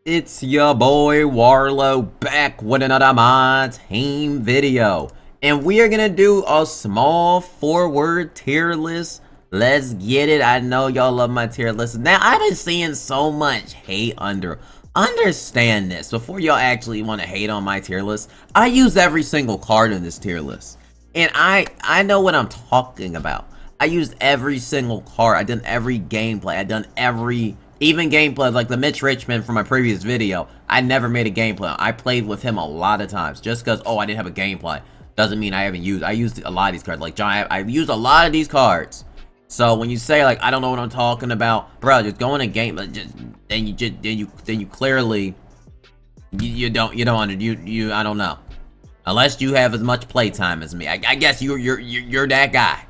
It's your boy Warlow back with another MyTeam video. And we are gonna do a small forward tier list. Let's get it. I know y'all love my tier list. Now, I've been seeing so much hate Understand this. Before y'all actually want to hate on my tier list, I use every single card in this tier list. And I know what I'm talking about. I used every single card. I done every gameplay. I done every even gameplay, like the Mitch Richmond from my previous video. I never made a gameplay. I played with him a lot of times. Just because, oh, I didn't have a gameplay doesn't mean I haven't used. I used a lot of these cards. Like John, I've used a lot of these cards. So when you say like I don't know what I'm talking about, bro, just go in a game. Then you clearly I don't know. Unless you have as much playtime as me. I guess you're that guy.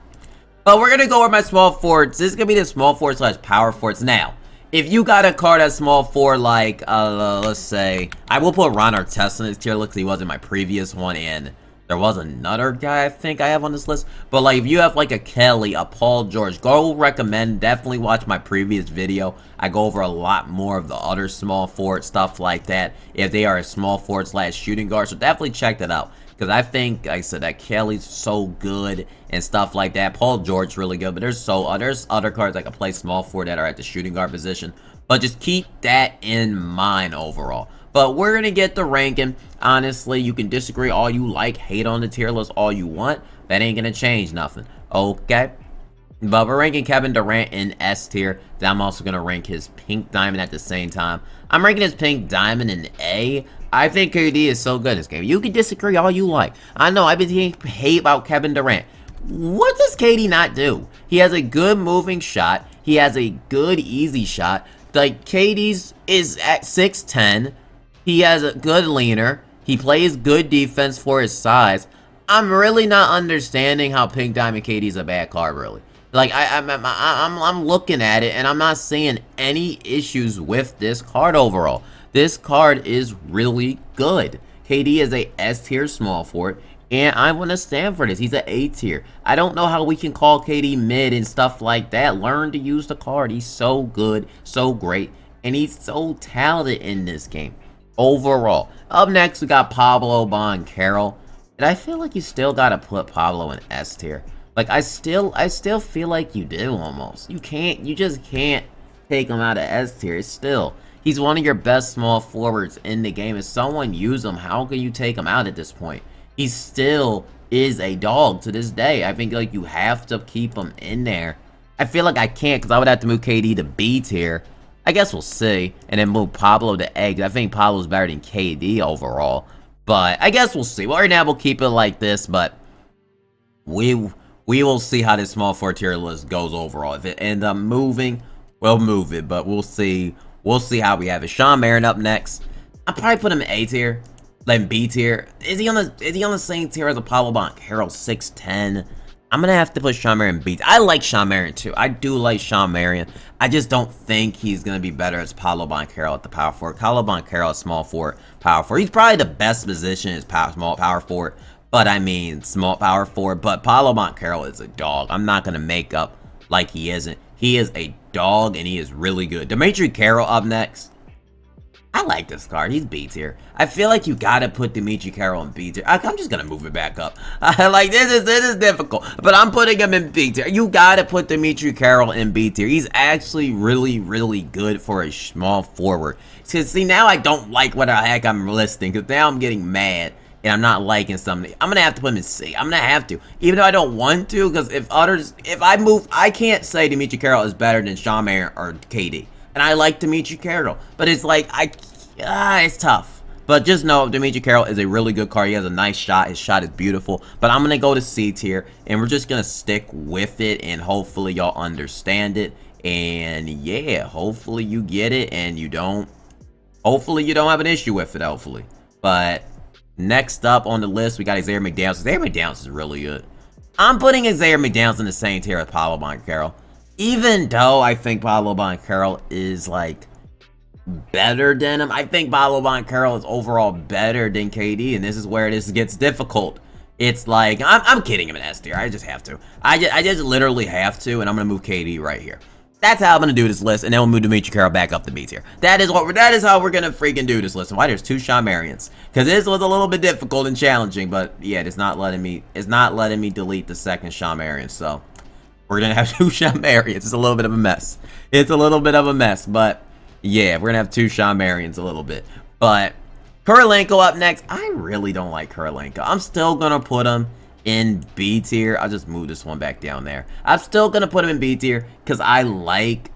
But we're gonna go over my small forwards. This is gonna be the small forward slash power forwards. Now, if you got a card that's small forward, like let's say I will put Ron Artest in this tier list because he wasn't my previous one, and there was another guy I think I have on this list. But like if you have like a Kelly, a Paul George, definitely watch my previous video. I go over a lot more of the other small forward stuff like that if they are a small forward slash shooting guard. So definitely check that out. Because I think, like I said, that Kelly's so good and stuff like that. Paul George's really good, but there's other cards that can play small forward that are at the shooting guard position. But just keep that in mind overall. But we're going to get the ranking. Honestly, you can disagree all you like, hate on the tier list all you want. That ain't going to change nothing. Okay? But we're ranking Kevin Durant in S tier. Then I'm also going to rank his pink diamond at the same time. I'm ranking his pink diamond in A. I think KD is so good in this game. You can disagree all you like. I know I've been hearing hate about Kevin Durant. What does KD not do? He has a good moving shot. He has a good easy shot. Like KD's is at 6'10". He has a good leaner. He plays good defense for his size. I'm really not understanding how Pink Diamond KD is a bad card, really. Like I'm looking at it and I'm not seeing any issues with this card overall. This card is really good. KD is a S tier small forward, and I want to stand for this. He's an A tier. I don't know how we can call KD mid and stuff like that. Learn to use the card. He's so good, so great, and he's so talented in this game overall. Up next, we got Pablo Banchero, and I feel like you still gotta put Pablo in S tier. Like I still feel like you do almost. You just can't take him out of S tier. Still. He's one of your best small forwards in the game. If someone use him, how can you take him out at this point? He still is a dog to this day. I think like you have to keep him in there. I feel like I can't because I would have to move KD to B tier. I guess we'll see. And then move Pablo to A. I think Pablo's better than KD overall. But I guess we'll see. Well, right now we'll keep it like this. But we will see how this small forward tier list goes overall. If it ends up moving, we'll move it. But we'll see. We'll see how we have it. Shawn Marion up next. I'll probably put him in A tier, then B tier. Is he on the same tier as a Pablo Banchero, 6'10"? I'm gonna have to put Shawn Marion in B. I like Shawn Marion too. I do like Shawn Marion. I just don't think he's gonna be better as Pablo Banchero at the power forward. Pablo Banchero is small forward, power forward. He's probably the best position is small power forward. But I mean small power forward. But Pablo Banchero is a dog. I'm not gonna make up like he isn't. He is a dog, and he is really good. Dimitri Carroll up next. I like this card. He's B tier. I feel like you gotta put Dimitri Carroll in B tier. I'm just gonna move it back up. Like this is difficult, but I'm putting him in B tier. You gotta put Dimitri Carroll in B tier. He's actually really good for a small forward. Cause see now I don't like what the heck I'm listing. Cause now I'm getting mad. And I'm not liking something. I'm gonna have to put him in C. I'm gonna have to, even though I don't want to, because if I move, I can't say Dimitri Carroll is better than Shawn Marion or KD. And I like Dimitri Carroll, but it's like it's tough. But just know Dimitri Carroll is a really good card. He has a nice shot. His shot is beautiful. But I'm gonna go to C tier, and we're just gonna stick with it, and hopefully y'all understand it. And yeah, hopefully you get it, and you don't. Hopefully you don't have an issue with it. Hopefully, but. Next up on the list, we got Isaiah McDaniels. Isaiah McDaniels is really good. I'm putting Isaiah McDaniels in the same tier as Pablo Banchero. Even though I think Pablo Banchero is, like, better than him. I think Pablo Banchero is overall better than KD, and this is where this gets difficult. It's like, I'm kidding him in S tier. I just have to. I just literally have to, and I'm going to move KD right here. That's how I'm gonna do this list, and then we'll move Dimitri Carroll back up to B tier. That is how we're gonna freaking do this list. And why there's 2 Shawn Marions? Because this was a little bit difficult and challenging, but yeah, it's not letting me delete the second Shawn Marion. So we're gonna have 2 Shawn Marions. It's a little bit of a mess. It's a little bit of a mess, but yeah, we're gonna have 2 Shawn Marions a little bit. But Kirilenko up next. I really don't like Kirilenko. I'm still gonna put him in B tier. I'll just move this one back down there. I'm still gonna put him in B tier because I like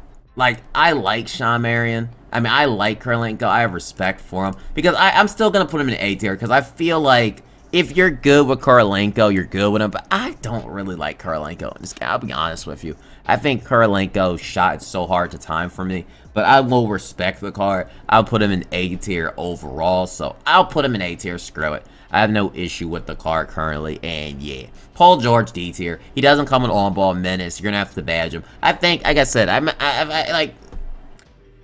Shawn Marion. I mean, I like Kirilenko. I have respect for him because I'm still gonna put him in A tier because I feel like if you're good with Kirilenko, you're good with him. But I don't really like Kirilenko. I'll be honest with you. I think Kirilenko's shot is so hard to time for me. But I will respect the card. I'll put him in A tier overall. So I'll put him in A tier. Screw it. I have no issue with the card currently, and yeah. Paul George, D tier. He doesn't come with on-ball menace. You're gonna have to badge him. I think, like I said, I like,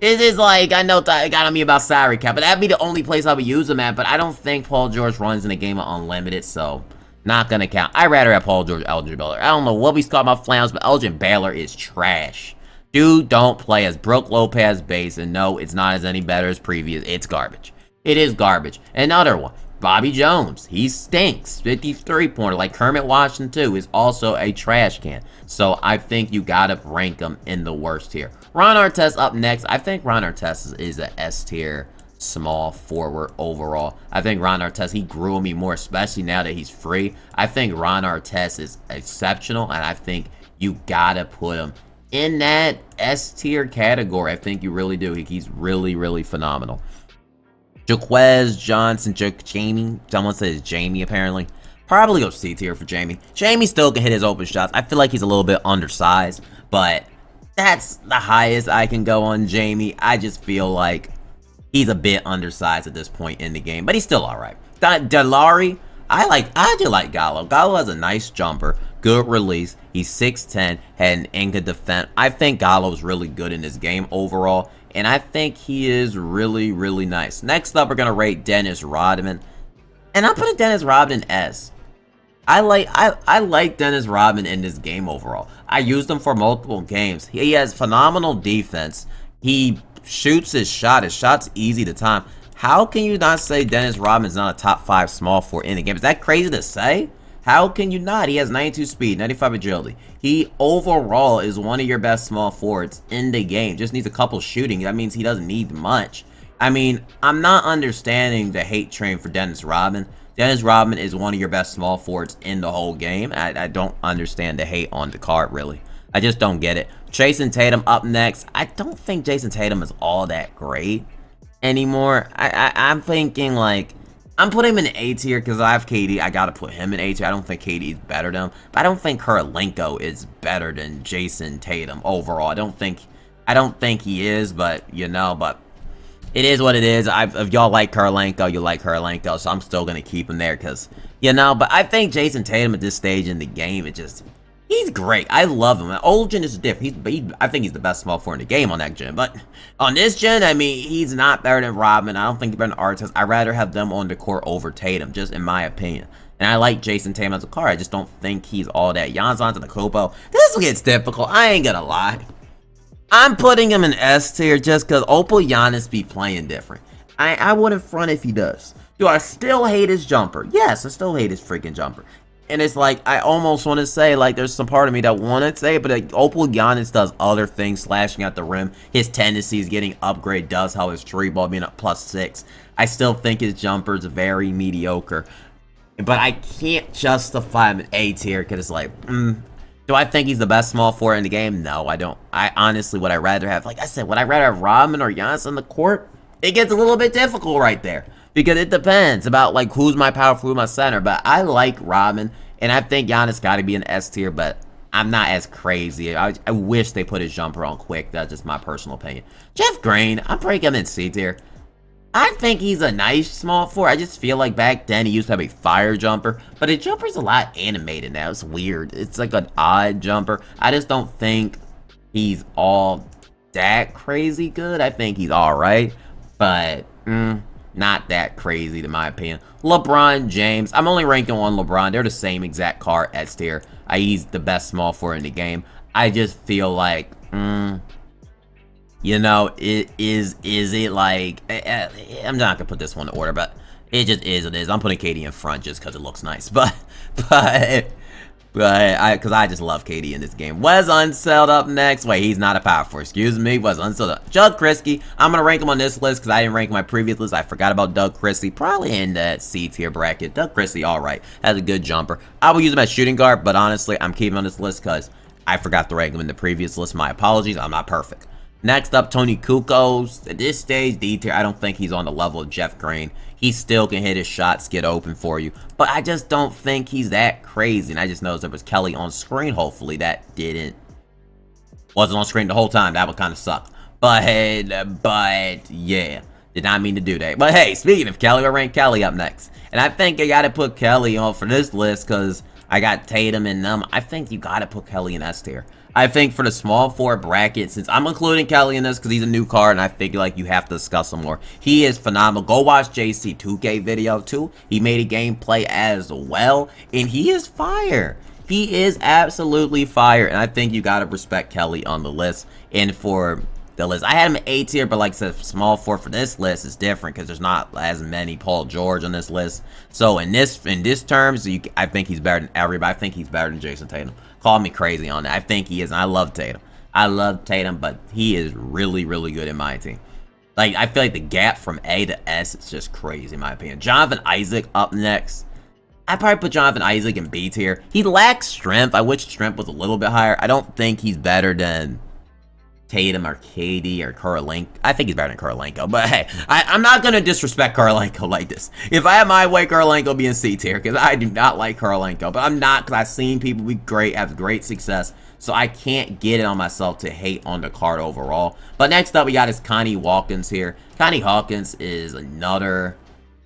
this is like, I know it got on me about salary cap, but that'd be the only place I would use him at, but I don't think Paul George runs in a game of unlimited, so not gonna count. I'd rather have Paul George, Elgin Baylor. I don't know what we talking about flannels, but Elgin Baylor is trash. Dude, don't play as Brook Lopez base, and no, it's not as any better as previous. It's garbage. It is garbage. Another one. Bobby Jones, he stinks. 53-pointer, like Kermit Washington too, is also a trash can. So I think you gotta rank him in the worst tier. Ron Artest up next. I think Ron Artest is a S tier small forward overall. I think Ron Artest, he grew on me more, especially now that he's free. I think Ron Artest is exceptional, and I think you gotta put him in that S tier category. I think you really do. He's really, really phenomenal. Jaquez Johnson, Jamie. Someone says Jamie, apparently. Probably go C tier for Jamie. Jamie still can hit his open shots. I feel like he's a little bit undersized, but that's the highest I can go on Jamie. I just feel like he's a bit undersized at this point in the game, but he's still alright. Delari, I do like Gallo. Gallo has a nice jumper, good release. He's 6'10", had an Inca defense. I think Gallo's really good in this game overall. And I think he is really, really nice. Next up, we're going to rate Dennis Rodman. And I'm putting Dennis Rodman S. I like Dennis Rodman in this game overall. I used him for multiple games. He has phenomenal defense. He shoots his shot. His shot's easy to time. How can you not say Dennis Rodman's not a top 5 small forward in the game? Is that crazy to say? How can you not? He has 92 speed, 95 agility. He overall is one of your best small forwards in the game. Just needs a couple shooting. That means he doesn't need much. I mean, I'm not understanding the hate train for Dennis Rodman. Dennis Rodman is one of your best small forwards in the whole game. I don't understand the hate on the card, really. I just don't get it. Jason Tatum up next. I don't think Jason Tatum is all that great anymore. I'm thinking, like, I'm putting him in A tier because I have KD. I gotta put him in A tier. I don't think KD is better than him. But I don't think Kirilenko is better than Jason Tatum overall. I don't think he is, but you know, but it is what it is. If y'all like Kirilenko, you like Kirilenko, so I'm still gonna keep him there because, you know, but I think Jason Tatum at this stage in the game, he's great. I love him. Old gen is different. I think he's the best small forward in the game on that gen. But on this gen, I mean, he's not better than Rodman. I don't think he's better than Artest. I'd rather have them on the court over Tatum, just in my opinion. And I like Jason Tatum as a card. I just don't think he's all that. Giannis Antetokounmpo. This gets difficult. I ain't gonna lie. I'm putting him in S tier just because Opal Giannis be playing different. I wouldn't front if he does. Do I still hate his jumper? Yes, I still hate his freaking jumper. And it's like, I almost want to say, like, there's some part of me that want to say it, but like, Opal Giannis does other things, slashing at the rim. His tendencies getting upgrade does help his tree ball being up +6. I still think his jumper's very mediocre. But I can't justify him in A tier, because it's like, do I think he's the best small forward in the game? No, I don't. I honestly, would I rather have, like I said, would I rather have Rodman or Giannis on the court? It gets a little bit difficult right there. Because it depends about, like, who's my power forward, who's my center. But I like Rodman, and I think Giannis got to be an S tier, but I'm not as crazy. I wish they put his jumper on quick. That's just my personal opinion. Jeff Green, I'm putting him in C tier. I think he's a nice small forward. I just feel like back then he used to have a fire jumper, but his jumper's a lot animated now. It's weird. It's like an odd jumper. I just don't think he's all that crazy good. I think he's all right, but not that crazy, in my opinion. LeBron James. I'm only ranking on LeBron. They're the same exact card, S tier. He's the best small forward in the game. I just feel like You know, is it like, I'm not gonna put this one in order, but it just is what it is. I'm putting KD in front just because it looks nice, but because I just love KD in this game. Wes Unseld up next. Wait, he's not a power forward. Excuse me. Wes Unseld up. Doug Christie. I'm going to rank him on this list because I didn't rank my previous list. I forgot about Doug Christie. Probably in that C tier bracket. Doug Christie, all right. Has a good jumper. I will use him as shooting guard, but honestly, I'm keeping him on this list because I forgot to rank him in the previous list. My apologies. I'm not perfect. Next up, Tony Kukoc. At this stage, D tier. I don't think he's on the level of Jeff Green. He still can hit his shots, get open for you. But I just don't think he's that crazy. And I just noticed there was Kelly on screen. Hopefully that wasn't on screen the whole time. That would kind of suck. But yeah. Did not mean to do that. But hey, speaking of Kelly, we'll rank Kelly up next. And I think I got to put Kelly on for this list because I got Tatum and them. I think you got to put Kelly in S tier. I think for the small forward bracket, since I'm including Kelly in this because he's a new card and I figure like you have to discuss him more. He is phenomenal. Go watch JC2K video too. He made a gameplay as well and he is fire. He is absolutely fire and I think you got to respect Kelly on the list. And for the list, I had him A tier, but like I said, small forward for this list is different because there's not as many Paul George on this list. So in this terms, I think he's better than everybody. I think he's better than Jason Tatum. Call me crazy on that. I think he is. And I love Tatum. I love Tatum, but he is really, really good in my team. Like, I feel like the gap from A to S is just crazy in my opinion. Jonathan Isaac up next. I'd probably put Jonathan Isaac in B tier. He lacks strength. I wish strength was a little bit higher. I don't think he's better than Tatum or KD or Kurolenko. I think he's better than Kurolenko, but hey, I'm not going to disrespect Kurolenko like this. If I had my way, Kurolenko would be in C tier because I do not like Kurolenko, but I'm not because I've seen people be great, have great success, so I can't get it on myself to hate on the card overall. But next up, we got is Connie Hawkins here. Connie Hawkins is another,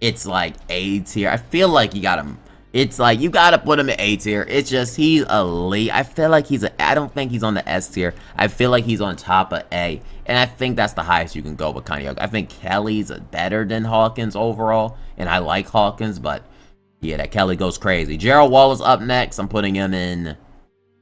it's like A tier. I feel like you got him. It's like, you gotta put him in A tier. It's just, he's elite. I feel like I don't think he's on the S tier. I feel like he's on top of A. And I think that's the highest you can go with Kanye. I think Kelly's better than Hawkins overall. And I like Hawkins, but yeah, that Kelly goes crazy. Gerald Wallace up next. I'm putting him in,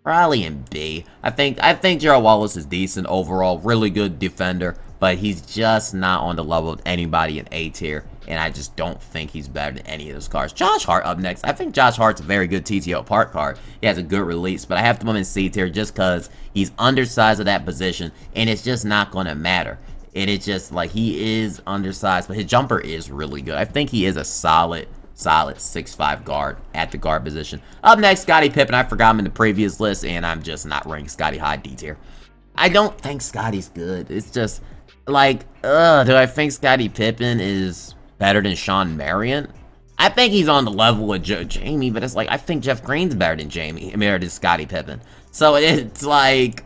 probably in B. I think Gerald Wallace is decent overall. Really good defender. But he's just not on the level of anybody in A tier. And I just don't think he's better than any of those cards. Josh Hart up next. I think Josh Hart's a very good TTO Park card. He has a good release, but I have to put him in C tier just because he's undersized at that position, and it's just not going to matter. And it's just like he is undersized, but his jumper is really good. I think he is a solid 6'5" guard at the guard position. Up next, Scottie Pippen. I forgot him in the previous list, and I'm just not ranking Scottie high D tier. I don't think Scottie's good. It's just like, do I think Scottie Pippen is better than Sean Marion? I think he's on the level with Jamie, but it's like, I think Jeff Green's better than better than Scottie Pippen. So it's like,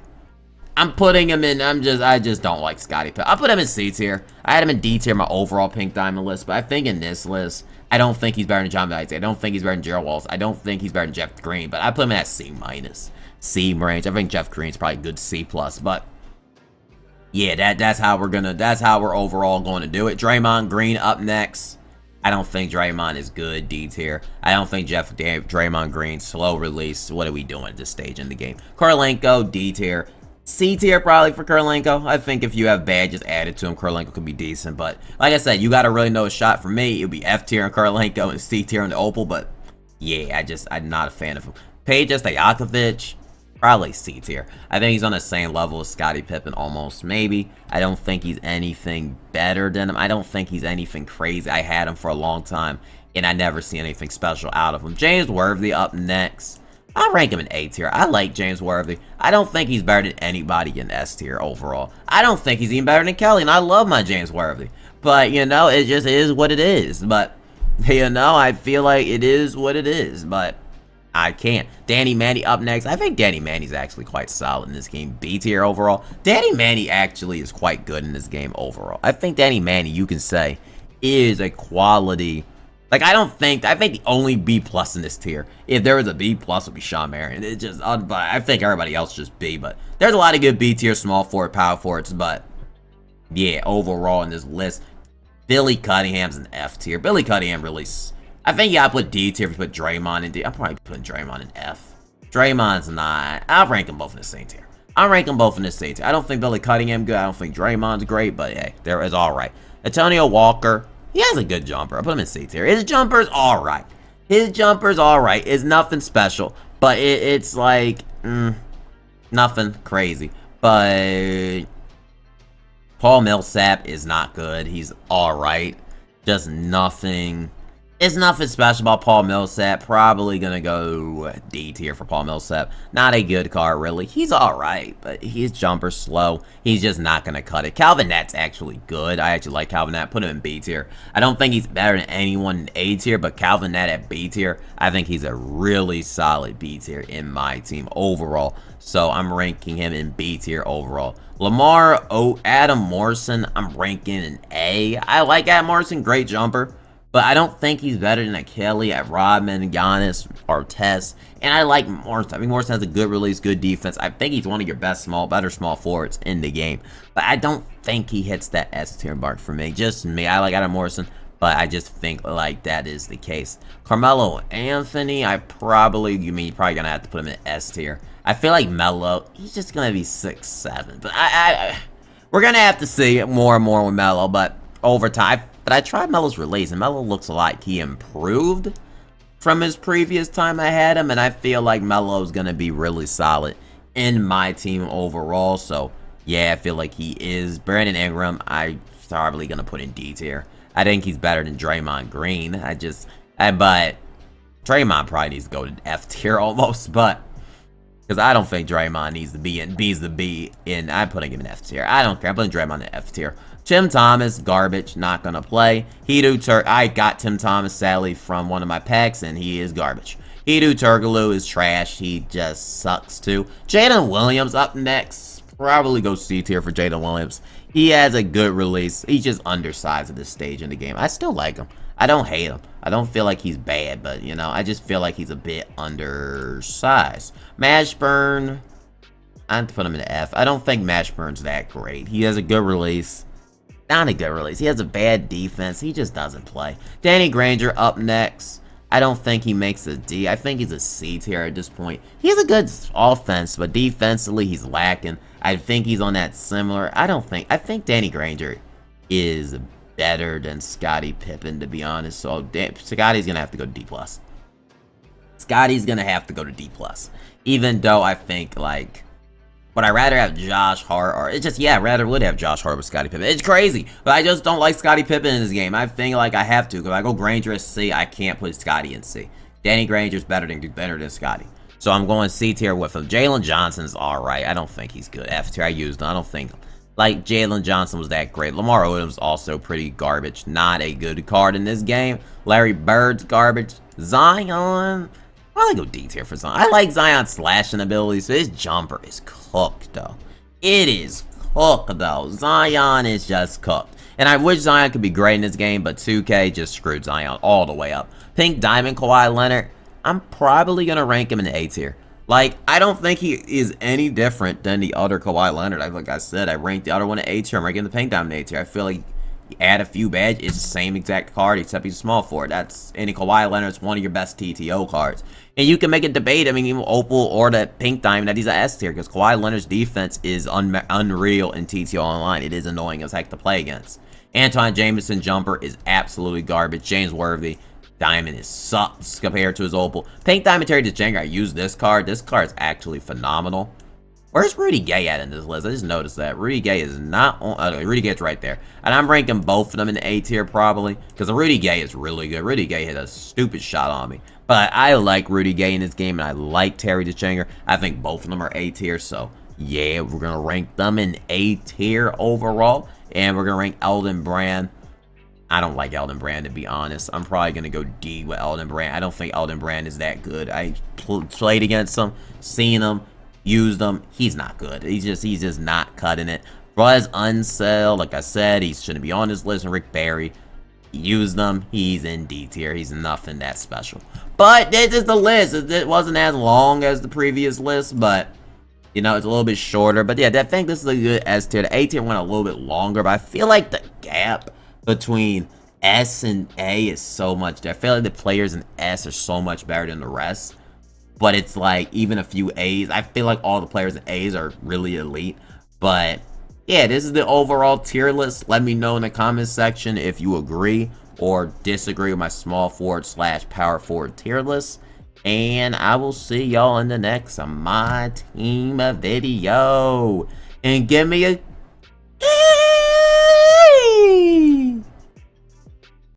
I'm putting him in, I just don't like Scottie Pippen. I'll put him in C tier. I had him in D tier, my overall pink diamond list, but I think in this list, I don't think he's better than John Isaac. I don't think he's better than Gerald Wallace. I don't think he's better than Jeff Green, but I put him in that C minus, C range. I think Jeff Green's probably good C plus, but yeah, that's how we're overall going to do it. Draymond Green up next. I don't think Draymond is good, D tier. I don't think Draymond Green, slow release. What are we doing at this stage in the game? Kurolenko, D tier. C tier probably for Kurolenko. I think if you have badges added to him, Kurolenko could be decent. But like I said, you got to really know a shot. For me, it would be F tier on Kurolenko and C tier on the Opal. But yeah, I'm not a fan of him. Peja Stojakovic. Probably C tier. I think he's on the same level as Scottie Pippen almost, maybe. I don't think he's anything better than him. I don't think he's anything crazy. I had him for a long time, and I never see anything special out of him. James Worthy up next. I rank him in A tier. I like James Worthy. I don't think he's better than anybody in S tier overall. I don't think he's even better than Kelly, and I love my James Worthy. But, you know, it just is what it is. But, you know, I feel like it is what it is. But I can't. Danny Manny up next. I think Danny Manny's actually quite solid in this game. B tier overall. Danny Manny actually is quite good in this game overall. I think Danny Manny, you can say, is a quality. Like, I think the only B plus in this tier, if there was a B plus, would be Sean Marion. It just, I think everybody else just B. But there's a lot of good B tier, small forward, power forwards. But yeah, overall in this list, Billy Cunningham's an F tier. Billy Cunningham release. I think you gotta put D tier if you put Draymond in D. I'm probably putting Draymond in F. Draymond's not. I'll rank them both in the same tier. I'm ranking both in the C tier. I don't think Billy Cunningham good. I don't think Draymond's great, but hey, there is all right. Antonio Walker, he has a good jumper. I put him in C tier. His jumper's all right. His jumper's all right. It's nothing special, but it's like nothing crazy. But Paul Millsap is not good. He's all right. Just nothing. It's nothing special about Paul Millsap. Probably going to go D tier for Paul Millsap. Not a good card, really. He's all right, but his jumper's slow. He's just not going to cut it. Calvin Nett's actually good. I actually like Calvin Nett. Put him in B tier. I don't think he's better than anyone in A tier, but Calvin Nett at B tier, I think he's a really solid B tier in my team overall. So I'm ranking him in B tier overall. Adam Morrison, I'm ranking in A. I like Adam Morrison, great jumper. But I don't think he's better than Kelly, Rodman, Giannis, Artest. And I like Morrison. I think Morrison has a good release, good defense. I think he's one of your better small forwards in the game. But I don't think he hits that S tier mark for me. Just me. I like Adam Morrison, but I just think like that is the case. Carmelo Anthony, you're probably gonna have to put him in S tier. I feel like Melo, he's just gonna be 6'7". But we're gonna have to see more and more with Melo, but over time. But I tried Melo's release, and Melo looks like he improved from his previous time I had him, and I feel like Melo's going to be really solid in my team overall. So, yeah, I feel like he is. Brandon Ingram, I'm probably going to put in D tier. I think he's better than Draymond Green. But Draymond probably needs to go to F tier almost, but because I don't think Draymond needs to be in B's the B, and I'm putting him in F tier. I don't care. I'm putting Draymond in F tier. Tim Thomas, garbage, not gonna play. I got Tim Thomas sadly from one of my packs, and he is garbage. Hedo Turkoglu is trash. He just sucks too. Jalen Williams up next. Probably go C tier for Jalen Williams. He has a good release. He's just undersized at this stage in the game. I still like him. I don't hate him. I don't feel like he's bad, but I just feel like he's a bit undersized. Mashburn, I have to put him in F. I don't think Mashburn's that great. He has a good release. Not a good release. He has a bad defense. He just doesn't play. Danny Granger up next. I don't think he makes a D. I think he's a C tier at this point. He has a good offense, but defensively he's lacking. I think he's on that similar. I think Danny Granger is better than Scottie Pippen, to be honest. So Scotty's going to have to go to D+. Scotty's going to have to go to D+. Even though I think, would I rather have Josh Hart or I rather would have Josh Hart with Scottie Pippen. It's crazy, but I just don't like Scottie Pippen in this game. I think I have to. Because I go Granger as C, I can't put Scottie in C. Danny Granger's better than Scottie. So I'm going C tier with him. Jalen Johnson's alright. I don't think he's good. F tier, I used him. I don't think Jalen Johnson was that great. Lamar Odom's also pretty garbage. Not a good card in this game. Larry Bird's garbage. Zion, I'll go D tier for Zion. I like Zion's slashing abilities, so his jumper is cooked, though. It is cooked, though. Zion is just cooked. And I wish Zion could be great in this game, but 2K just screwed Zion all the way up. Pink Diamond Kawhi Leonard, I'm probably going to rank him in A tier. I don't think he is any different than the other Kawhi Leonard. Like I said, I ranked the other one in A tier. I'm ranking the Pink Diamond in A tier. I feel like you add a few badges, it's the same exact card, except he's small for it. Kawhi Leonard's one of your best TTO cards. And you can make a debate, even Opal or the Pink Diamond, that he's an S tier, because Kawhi Leonard's defense is unreal in TTO Online. It is annoying as heck to play against. Anton Jameson jumper is absolutely garbage. James Worthy Diamond sucks compared to his Opal. Pink Diamond Terry DeJanger, I use this card. This card is actually phenomenal. Where's Rudy Gay at in this list? I just noticed that. Rudy Gay is not on... Rudy Gay's right there. And I'm ranking both of them in the A tier probably. Because Rudy Gay is really good. Rudy Gay hit a stupid shot on me. But I like Rudy Gay in this game. And I like Terry DeChanger. I think both of them are A tier. So, yeah, we're going to rank them in A tier overall. And we're going to rank Elton Brand. I don't like Elton Brand, to be honest. I'm probably going to go D with Elton Brand. I don't think Elton Brand is that good. I played against him, seen him, used him. He's not good. He's just not cutting it. Buzz Unseld, like I said, he shouldn't be on this list. And Rick Barry, used him. He's in D tier. He's nothing that special. But this is the list. It wasn't as long as the previous list, but it's a little bit shorter. But yeah, I think this is a good S tier. The A tier went a little bit longer, but I feel like the gap between S and A is so much. I feel like the players in S are so much better than the rest. but it's like even a few A's. I feel like all the players in A's are really elite. But yeah, this is the overall tier list. Let me know in the comments section if you agree or disagree with my small forward / power forward tier list. And I will see y'all in the next My Team video. And give me a